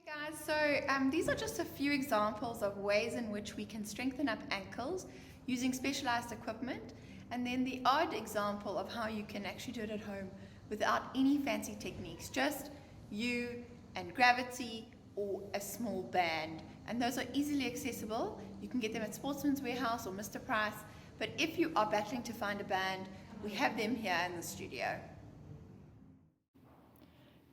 Guys, so these are just a few examples of ways in which we can strengthen up ankles using specialized equipment, and then the odd example of how you can actually do it at home without any fancy techniques, just you and gravity or a small band. And those are easily accessible. You can get them at Sportsman's Warehouse or Mr. Price, but if you are battling to find a band, we have them here in the studio.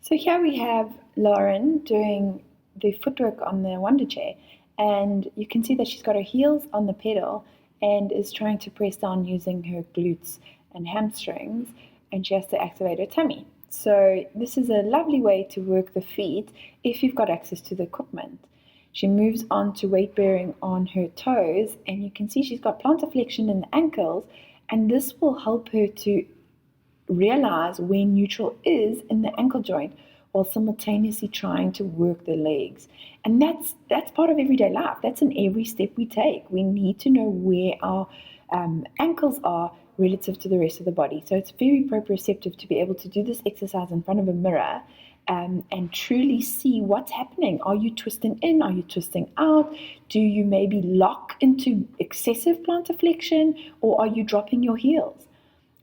So here we have Lauren doing the footwork on the Wonder Chair, and you can see that she's got her heels on the pedal and is trying to press down using her glutes and hamstrings, and she has to activate her tummy. So this is a lovely way to work the feet if you've got access to the equipment. She moves on to weight bearing on her toes, and you can see she's got plantar flexion in the ankles, and this will help her to realize where neutral is in the ankle joint while simultaneously trying to work the legs. And that's part of everyday life. That's in every step we take. We need to know where our ankles are relative to the rest of the body. So it's very proprioceptive to be able to do this exercise in front of a mirror and truly see what's happening. Are you twisting in? Are you twisting out? Do you maybe lock into excessive plantar flexion, or are you dropping your heels?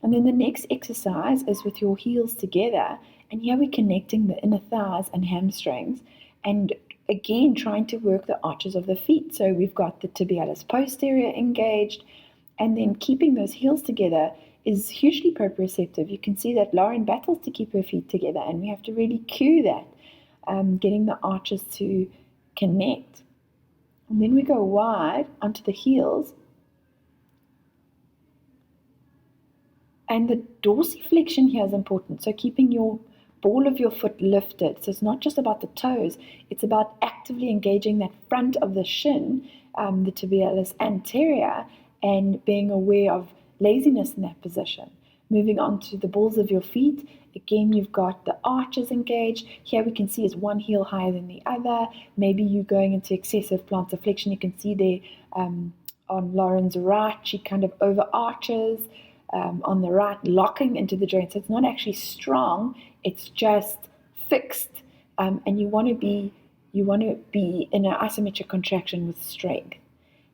And then the next exercise is with your heels together, and here we're connecting the inner thighs and hamstrings, and again trying to work the arches of the feet. So we've got the tibialis posterior engaged, and then keeping those heels together is hugely proprioceptive. You can see that Lauren battles to keep her feet together, and we have to really cue that, getting the arches to connect. And then we go wide onto the heels. And the dorsiflexion here is important. So keeping your ball of your foot lifted. So it's not just about the toes. It's about actively engaging that front of the shin, the tibialis anterior, and being aware of laziness in that position. Moving on to the balls of your feet. Again, you've got the arches engaged. Here we can see is one heel higher than the other. Maybe you're going into excessive plantar flexion. You can see there on Lauren's right, she kind of over-arches. On the right, locking into the joint. So it's not actually strong, it's just fixed. And you want to be in an isometric contraction with strength.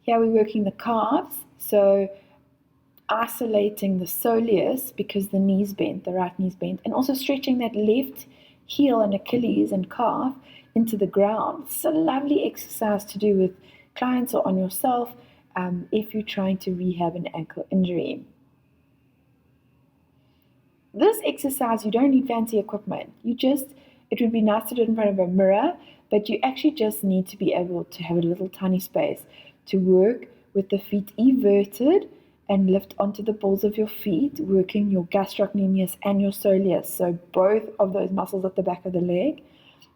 Here we're working the calves, so isolating the soleus because the knee's bent, the right knee's bent, and also stretching that left heel and Achilles and calf into the ground. It's a lovely exercise to do with clients or on yourself if you're trying to rehab an ankle injury. This exercise, you don't need fancy equipment. It would be nice to do it in front of a mirror, but you actually just need to be able to have a little tiny space to work with the feet everted and lift onto the balls of your feet, working your gastrocnemius and your soleus, so both of those muscles at the back of the leg.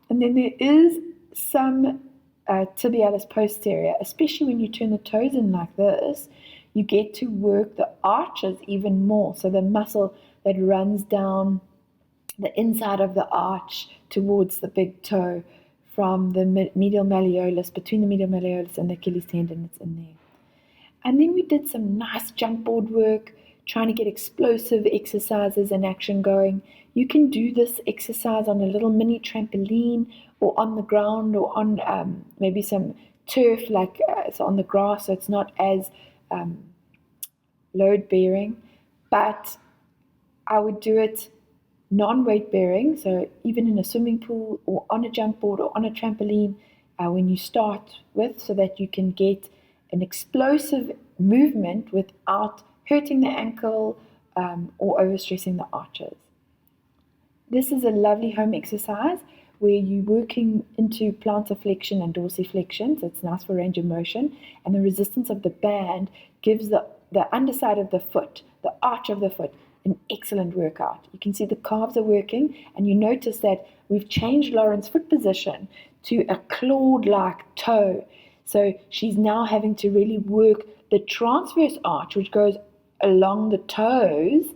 And then there is some tibialis posterior, especially when you turn the toes in like this, you get to work the arches even more, so the muscle that runs down the inside of the arch towards the big toe from the medial malleolus, between the medial malleolus and the Achilles tendon, it's in there. And then we did some nice jump board work, trying to get explosive exercises and action going. You can do this exercise on a little mini trampoline or on the ground or on maybe some turf, like so on the grass, so it's not as load bearing, but I would do it non-weight bearing, so even in a swimming pool or on a jump board or on a trampoline when you start with, so that you can get an explosive movement without hurting the ankle or overstressing the arches. This is a lovely home exercise where you're working into plantar flexion and dorsiflexion, so it's nice for range of motion, and the resistance of the band gives the underside of the foot, the arch of the foot, an excellent workout. You can see the calves are working, and you notice that we've changed Lauren's foot position to a clawed-like toe. So she's now having to really work the transverse arch, which goes along the toes,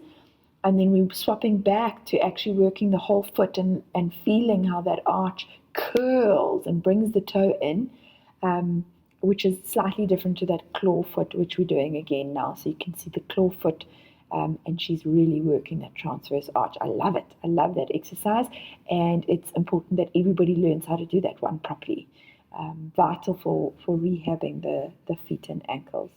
and then we're swapping back to actually working the whole foot and feeling how that arch curls and brings the toe in, which is slightly different to that claw foot, which we're doing again now. So you can see the claw foot and she's really working that transverse arch. I love it. I love that exercise, and it's important that everybody learns how to do that one properly. Vital for rehabbing the feet and ankles.